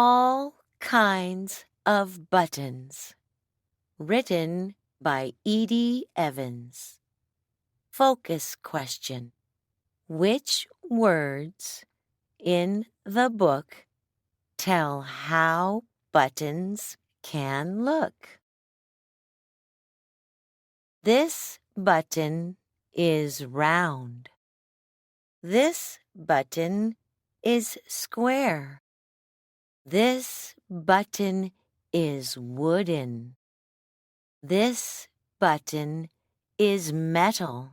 All Kinds of Buttons. Written by Edie Evans. Focus question. Which words in the book tell how buttons can look? This button is round. This button is square. This button is wooden. This button is metal.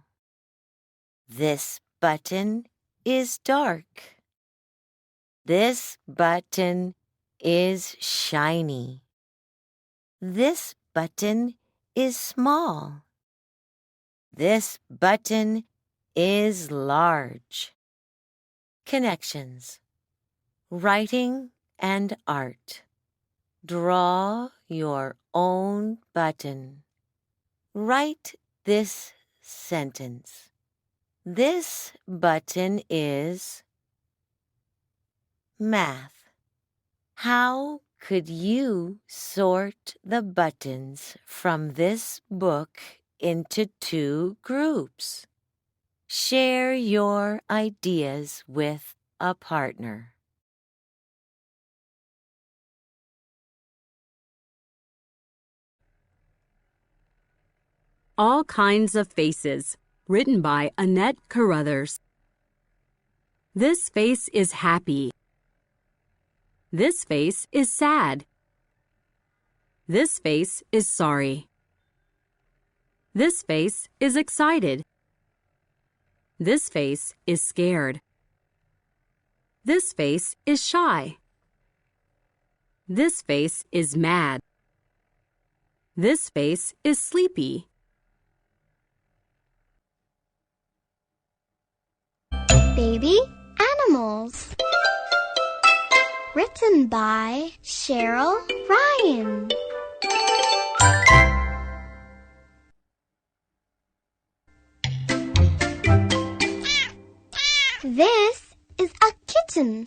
This button is dark. This button is shiny. This button is small. This button is large. Connections. Writing and art. Draw your own button. Write this sentence. This button is math. How could you sort the buttons from this book into 2 groups? Share your ideas with a partner. All Kinds of Faces, written by Annette Carruthers. This face is happy. This face is sad. This face is sorry. This face is excited. This face is scared. This face is shy. This face is mad. This face is sleepy. Baby Animals. Written by Cheryl Ryan. This is a kitten.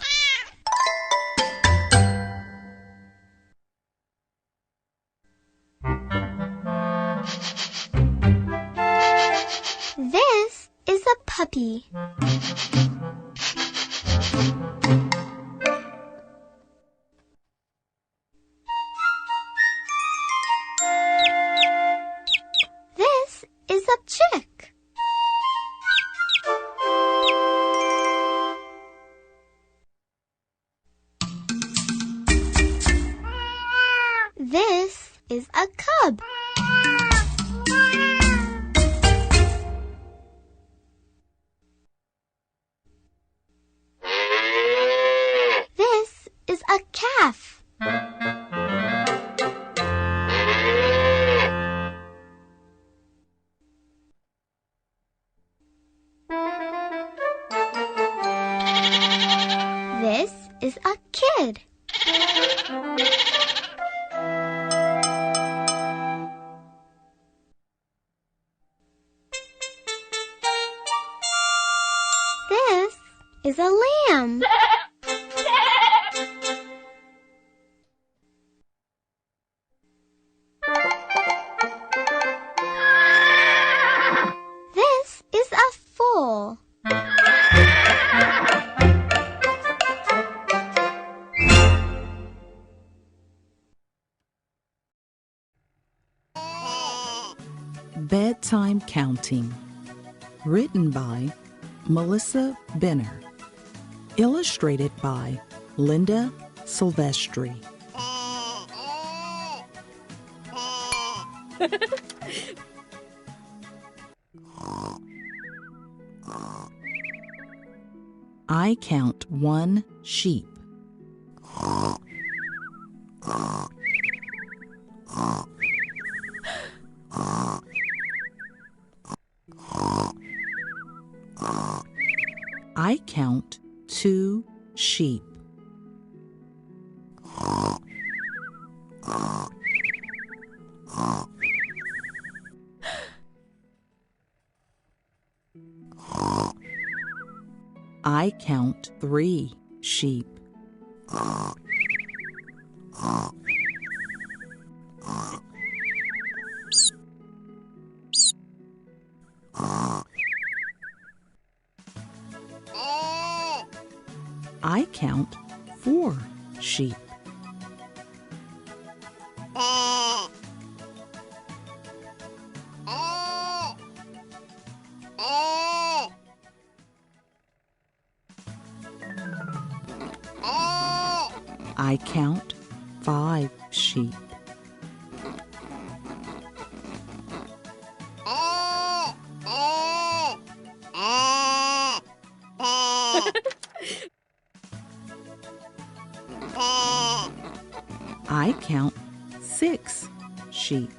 This is a puppy. This is a chick. This is a cub. This is a calf. This is a kid. This is a lamb. This is a foal. Bedtime Counting. Written by Melissa Benner. Illustrated by Linda Silvestri. I count 1 sheep. I count 2 sheep. I count 3 sheep. I count 4 sheep. I count 5 sheep. I count 6 sheep.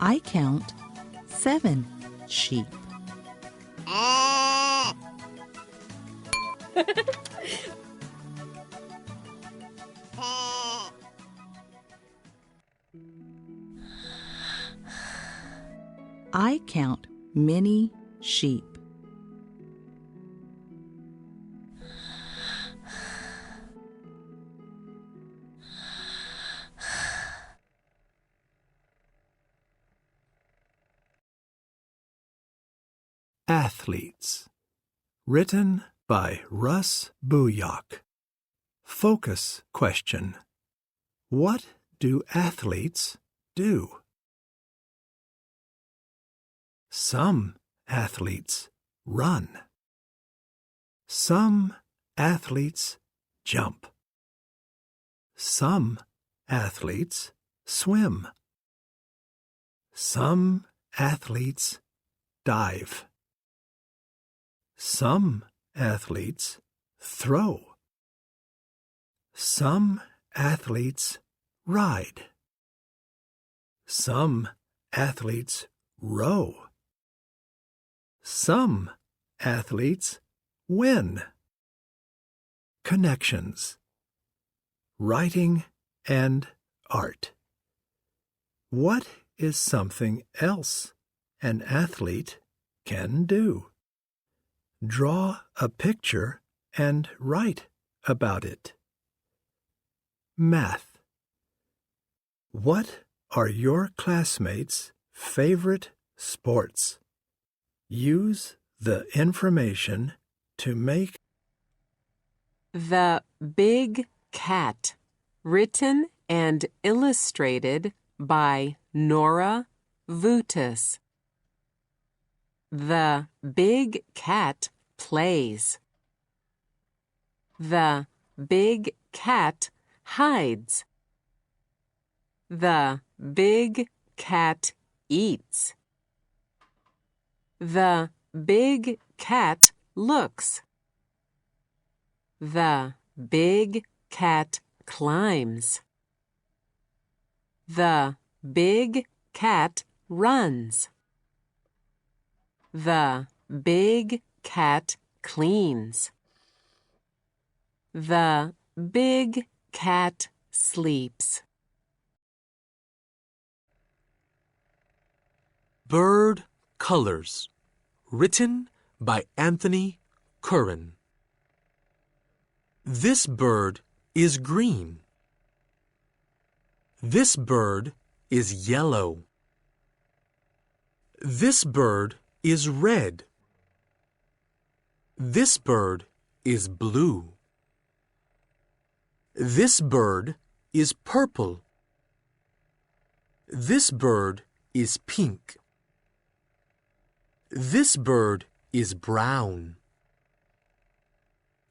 I count 7 sheep. I count many sheep. Athletes. Written by Russ Booyock. Focus question. What do athletes do? Some athletes run. Some athletes jump. Some athletes swim. Some athletes dive. Some athletes throw. Some athletes ride. Some athletes row. Some athletes win. Connections. Writing and art. What is something else an athlete can do? Draw a picture and write about it. Math. What are your classmates' favorite sports? Use the information to make The Big Cat, written and illustrated by Nora Vutis. The big cat plays. The big cat hides. The big cat eats. The big cat looks. The big cat climbs. The big cat runs. The big cat cleans. The big cat sleeps. Bird Colors, written by Anthony Curran. This bird is green. This bird is yellow. This bird is red. This bird is blue. This bird is purple. This bird is pink. This bird is brown.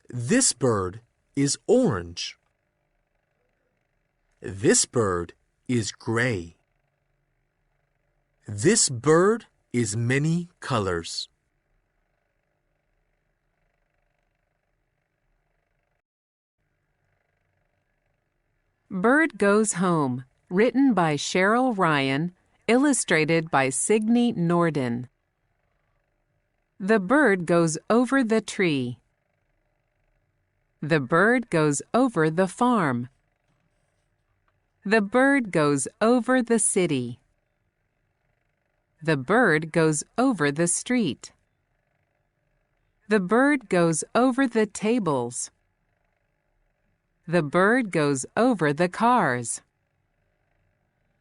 This bird is orange. This bird is gray. This bird is many colors. Bird Goes Home, written by Cheryl Ryan, illustrated by Signe Norden. The bird goes over the tree. The bird goes over the farm. The bird goes over the city. The bird goes over the street. The bird goes over the tables. The bird goes over the cars.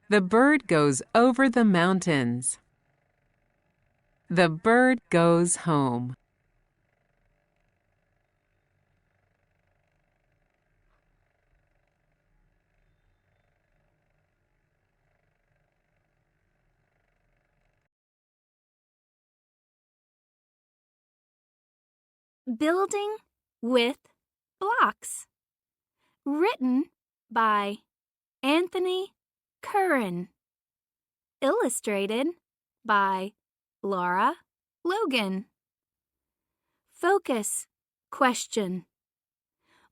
The bird goes over the mountains. The bird goes home. Building with Blocks. Written by Anthony Curran. Illustrated by Laura Logan. Focus question.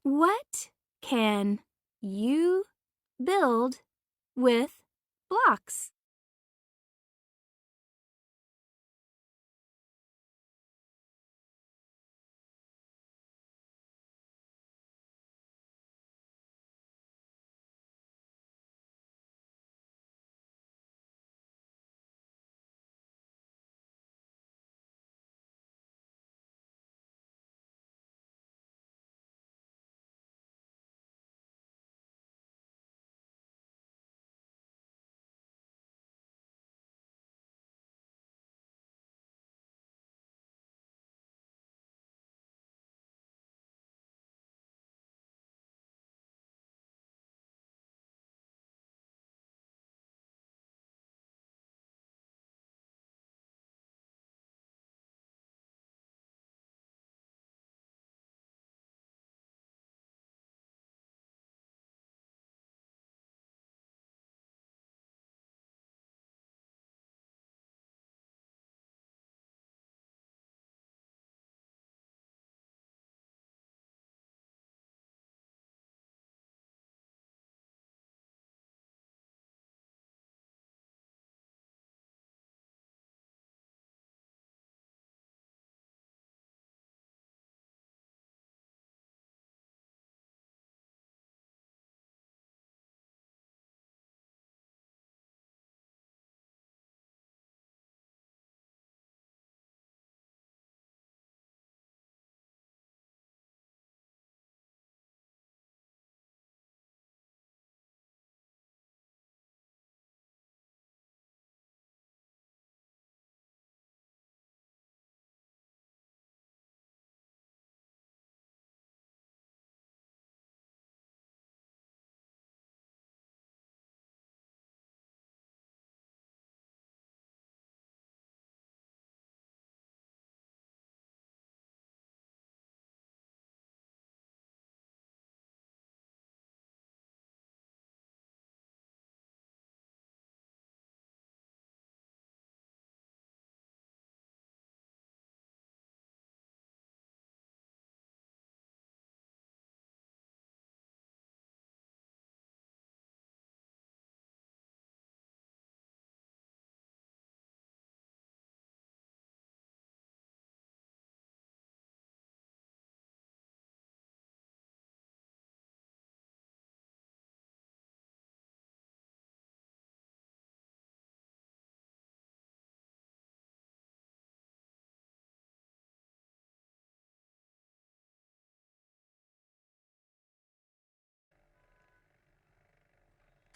What can you build with blocks?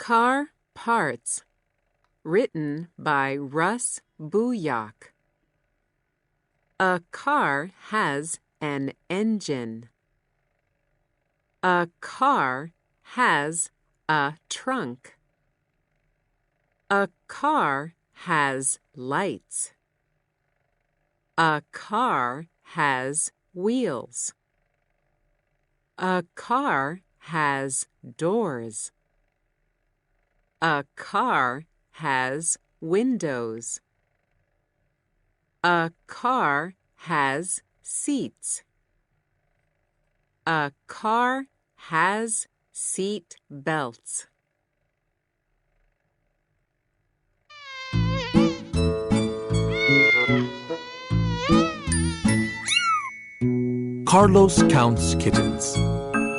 Car Parts. Written by Russ Booyak. A car has an engine. A car has a trunk. A car has lights. A car has wheels. A car has doors. A car has windows. A car has seats. A car has seat belts. Carlos Counts Kittens.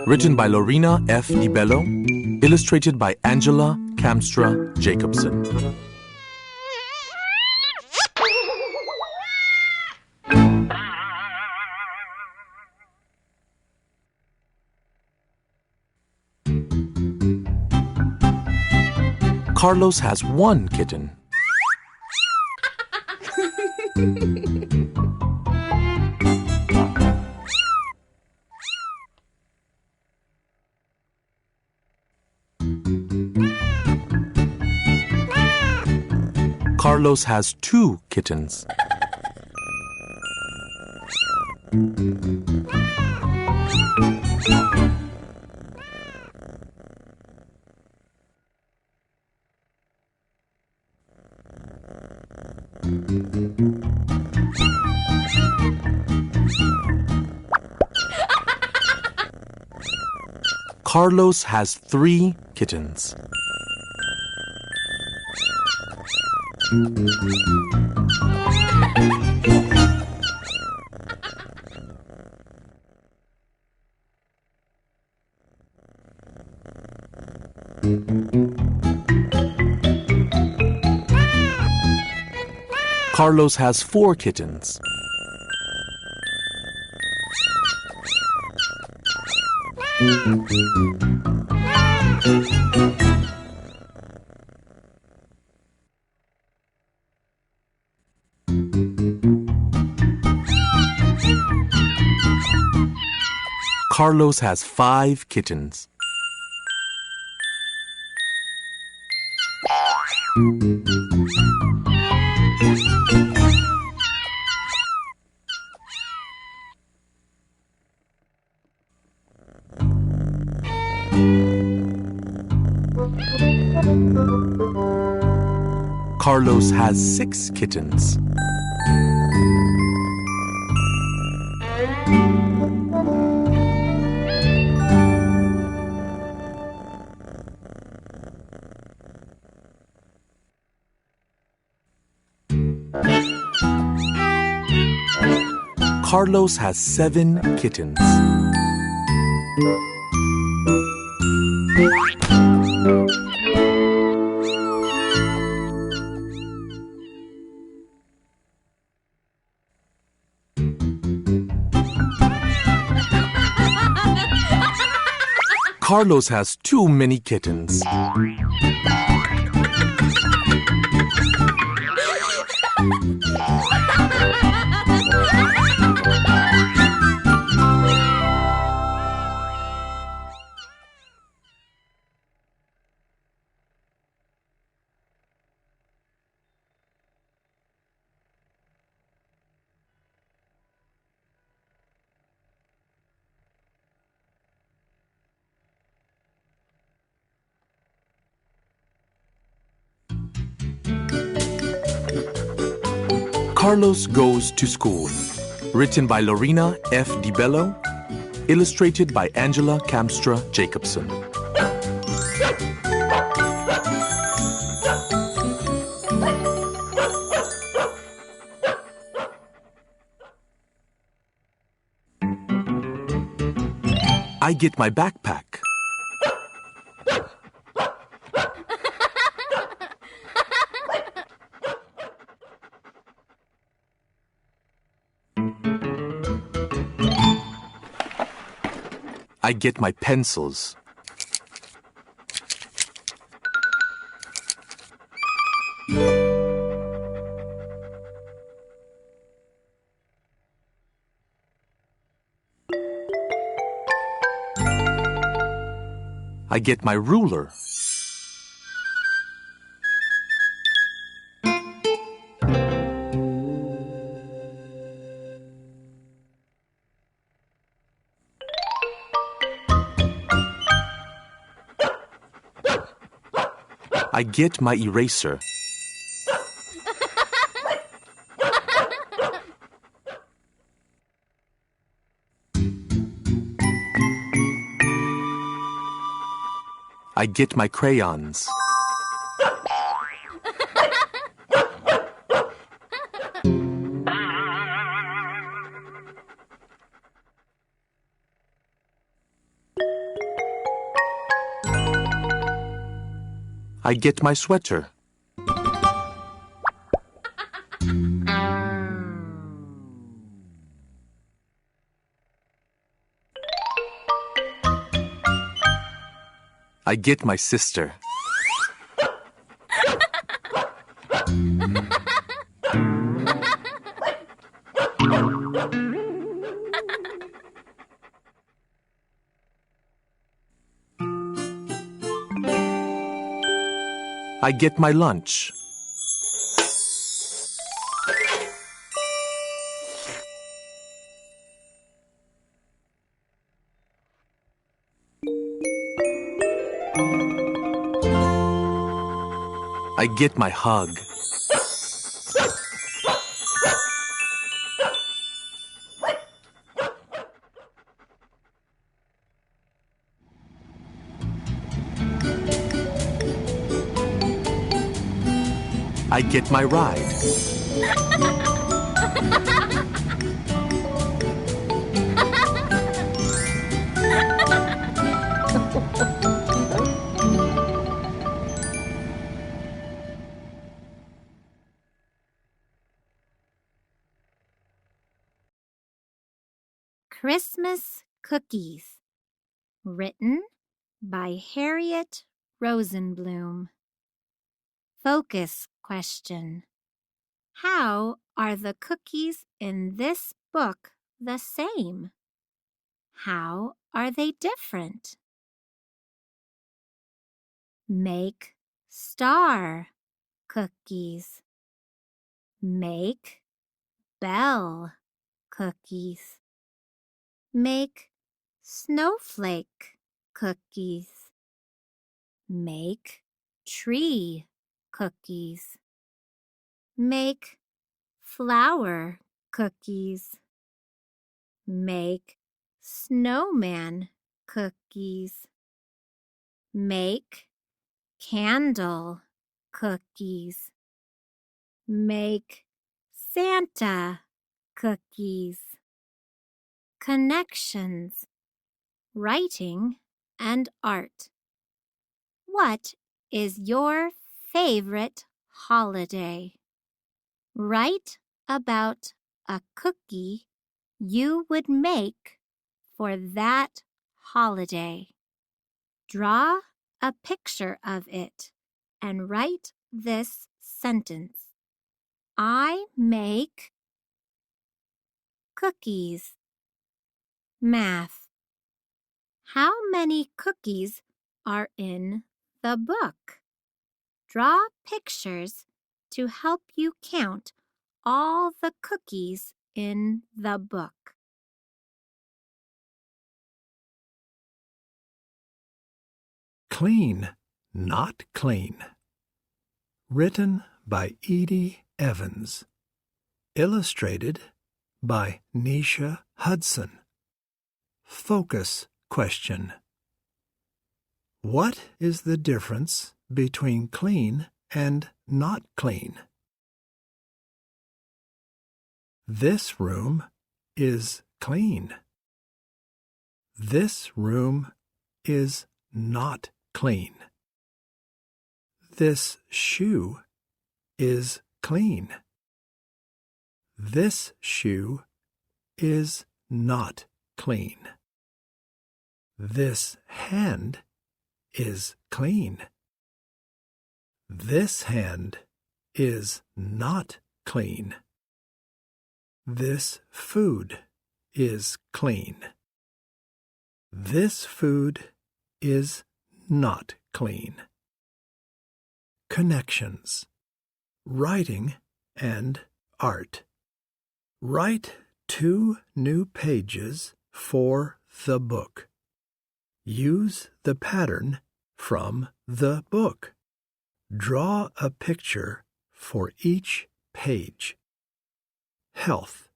Written by Lorena F. DiBello. Illustrated by Angela Kamstra Jacobson. Carlos has 1 kitten. Carlos has 2 kittens. Carlos has 3 kittens. Carlos has 4 kittens. Carlos has 5 kittens. Carlos has 6 kittens. Carlos has 7 kittens. Carlos has too many kittens. Carlos Goes to School. Written by Lorena F. DiBello. Illustrated by Angela Kamstra Jacobson. I get my backpack. I get my pencils. I get my ruler. I get my eraser. I get my crayons. I get my sweater. I get my sister. I get my lunch. I get my hug. I get my ride. Christmas Cookies. Written by Harriet Rosenblum. Focus question. How are the cookies in this book the same? How are they different? Make star cookies. Make bell cookies. Make snowflake cookies. Make tree cookies. Make flower cookies. Make snowman cookies. Make candle cookies. Make Santa cookies. Connections, writing and art. What is your favorite holiday? Write about a cookie you would make for that holiday. Draw a picture of it and write this sentence. I make cookies. Math. How many cookies are in the book? Draw pictures to help you count all the cookies in the book. Clean, not clean. Written by Edie Evans. Illustrated by Nisha Hudson. Focus question. What is the difference between clean and not clean? This room is clean. This room is not clean. This shoe is clean. This shoe is not clean. This hand is clean. This hand is not clean. This food is clean. This food is not clean. Connections, writing and art. Write 2 new pages for the book. Use the pattern from the book. Draw a picture for each page. Health.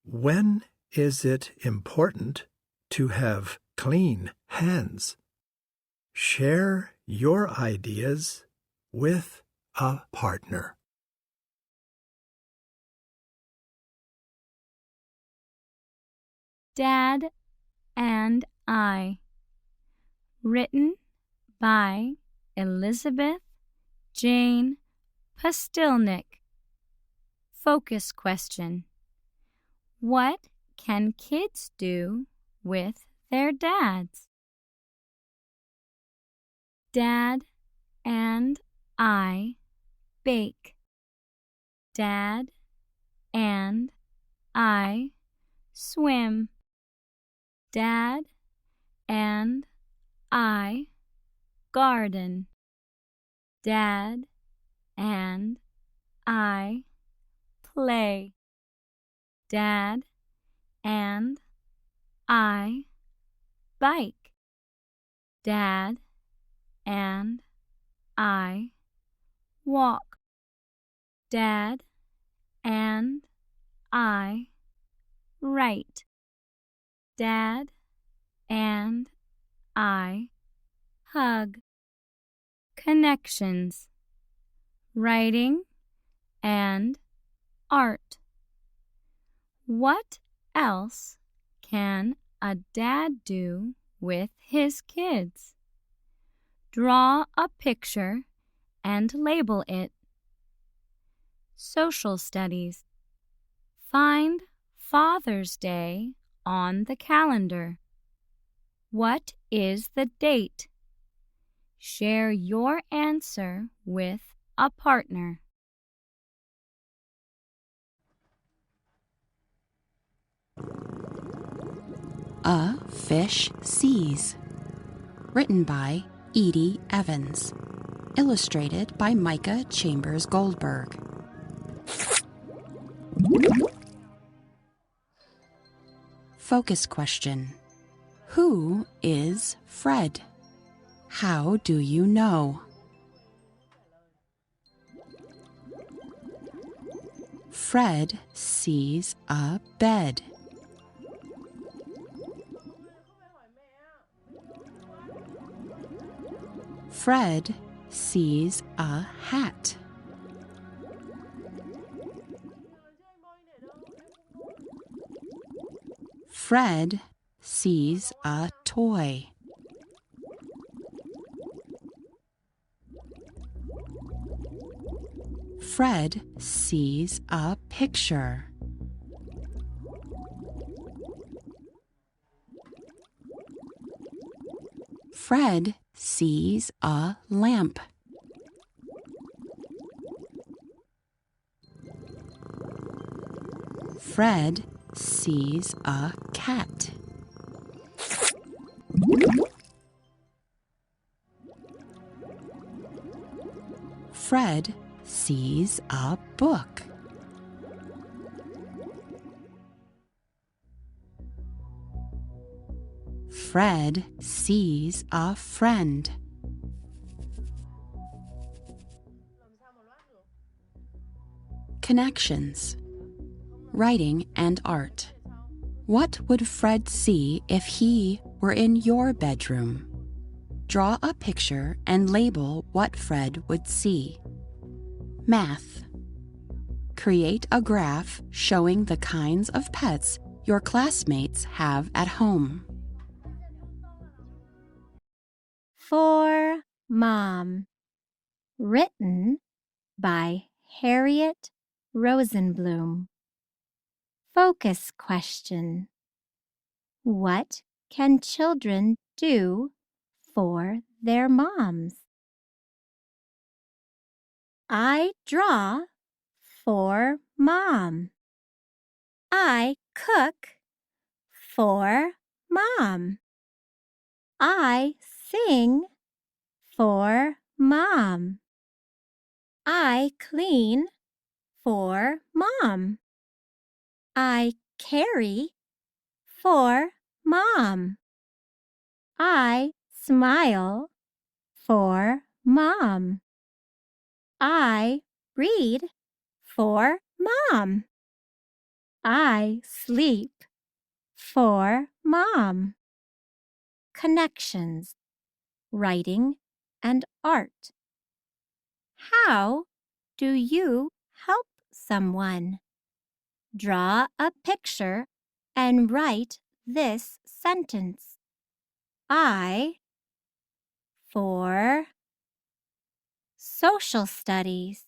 When is it important to have clean hands? Share your ideas with a partner. Dad and I. Written by Elizabeth Jane Pastilnik. Focus question. What can kids do with their dads? Dad and I bake. Dad and I swim. Dad and I garden. Dad and I play. Dad and I bike. Dad and I walk. Dad and I write. Dad and I hug. Connections. Writing and art. What else can a dad do with his kids? Draw a picture and label it. Social studies. Find Father's Day on the calendar. What is the date? Share your answer with a partner. A Fish Sees. Written by Edie Evans. Illustrated by Micah Chambers Goldberg. Focus question. Who is Fred? How do you know? Fred sees a bed. Fred sees a hat. Fred sees a toy. Fred sees a picture. Fred sees a lamp. Fred sees a cat. Fred sees a book. Fred sees a friend. Connections. Writing and art. What would Fred see if he were in your bedroom? Draw a picture and label what Fred would see. Math. Create a graph showing the kinds of pets your classmates have at home. For Mom. Written by Harriet Rosenblum. Focus question. What can children do for their moms? I draw for Mom. I cook for Mom. I sing for Mom. I clean for Mom. I carry for Mom. I smile for Mom. I read for Mom. I sleep for Mom. Connections. Writing and art. How do you help someone? Draw a picture and write this sentence. I for social studies.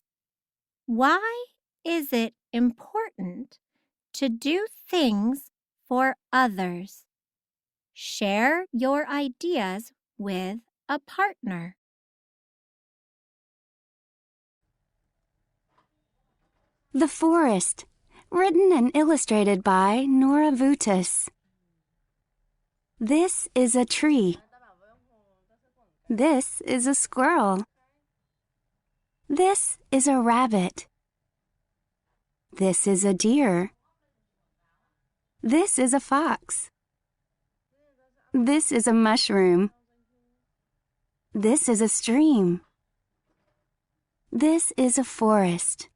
Why is it important to do things for others? Share your ideas with a partner. The Forest, written and illustrated by Nora Vutis. This is a tree. This is a squirrel. This is a rabbit. This is a deer. This is a fox. This is a mushroom. This is a stream. This is a forest.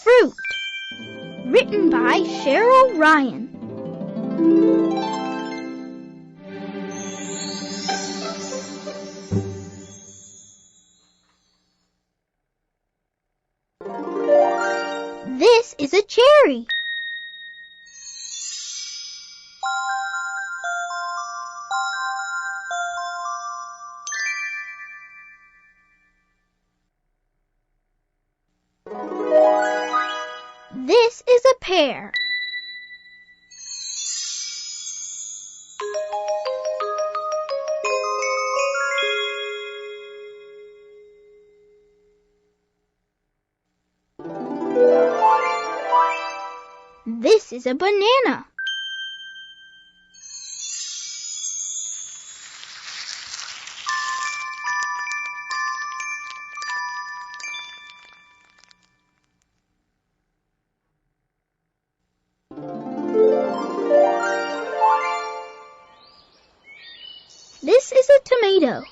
Fruit. Written by Cheryl Ryan. This is a cherry. This is a pear. This is a banana. This is a tomato.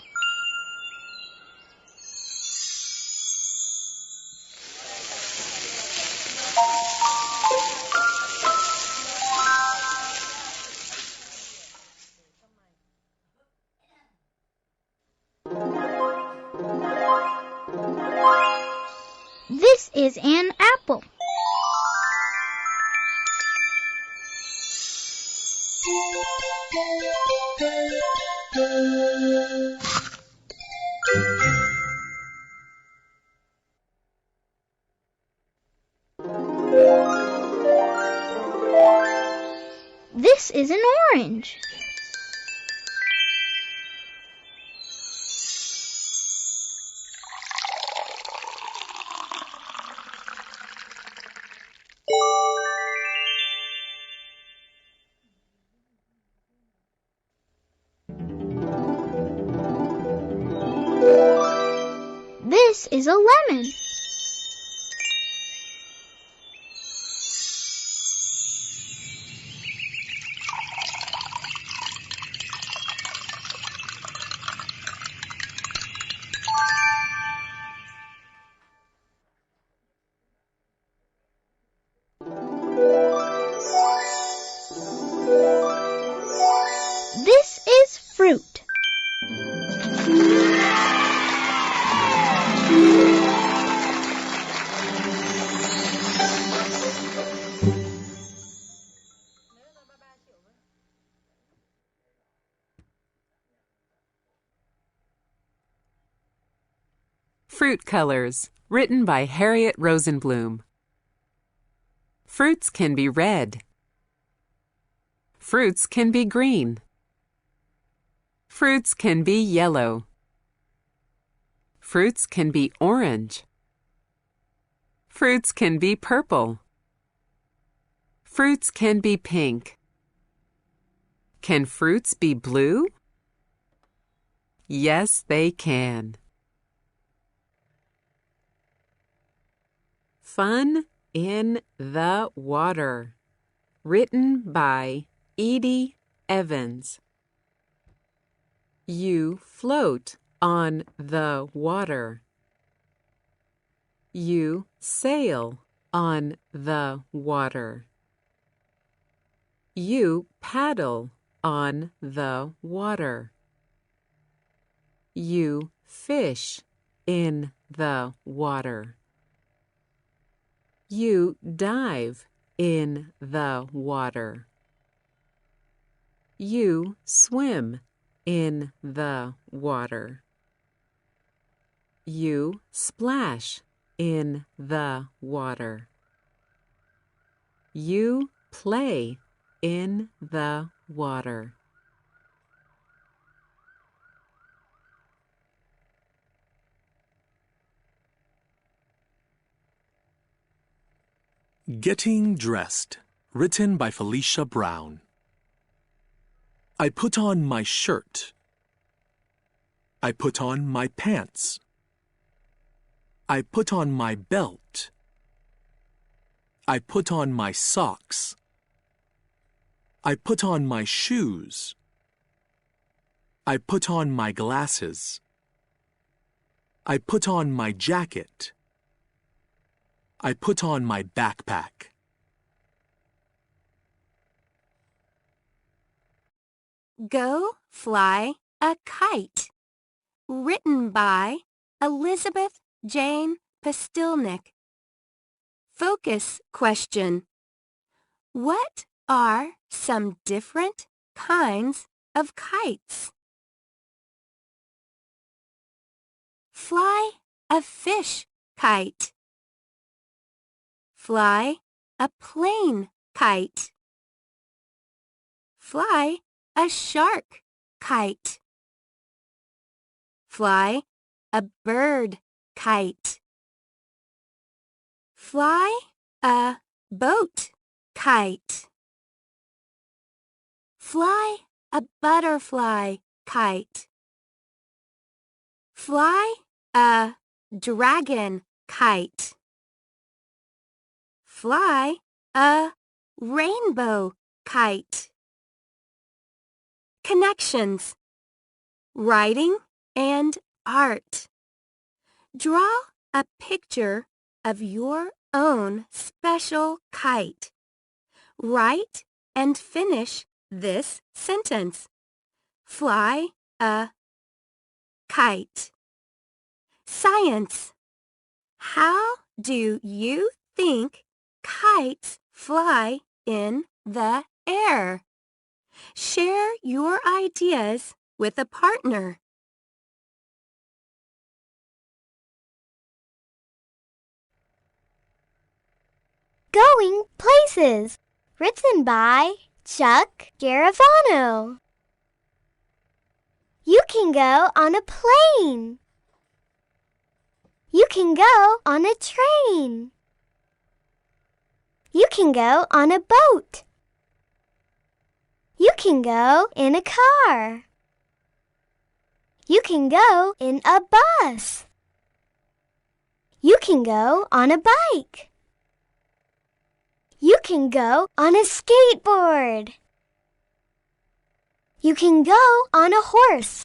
This is an apple. This is an orange. This is a lemon. This is fruit. Fruit colors, written by Harriet Rosenblum. Fruits can be red. Fruits can be green. Fruits can be yellow. Fruits can be orange. Fruits can be purple. Fruits can be pink. Can fruits be blue? Yes, they can. Fun in the Water, written by Edie Evans. You float on the water. You sail on the water. You paddle on the water. You fish in the water. You dive in the water. You swim in the water. You splash in the water. You play in the water. Getting Dressed, written by Felicia Brown. I put on my shirt. I put on my pants. I put on my belt. I put on my socks. I put on my shoes. I put on my glasses. I put on my jacket. I put on my backpack. Go Fly a Kite. Written by Elizabeth Jane Pastilnik. Focus question. What are some different kinds of kites? Fly a fish kite. Fly a plane kite. Fly a shark kite. Fly a bird kite. Fly a boat kite. Fly a butterfly kite. Fly a dragon kite. Fly a rainbow kite. Connections. Writing and art. Draw a picture of your own special kite. Write and finish this sentence. Fly a kite. Science. How do you think kites fly in the air? Share your ideas with a partner. Going Places, written by Chuck Garavano. You can go on a plane. You can go on a train. You can go on a boat. You can go in a car. You can go in a bus. You can go on a bike. You can go on a skateboard. You can go on a horse.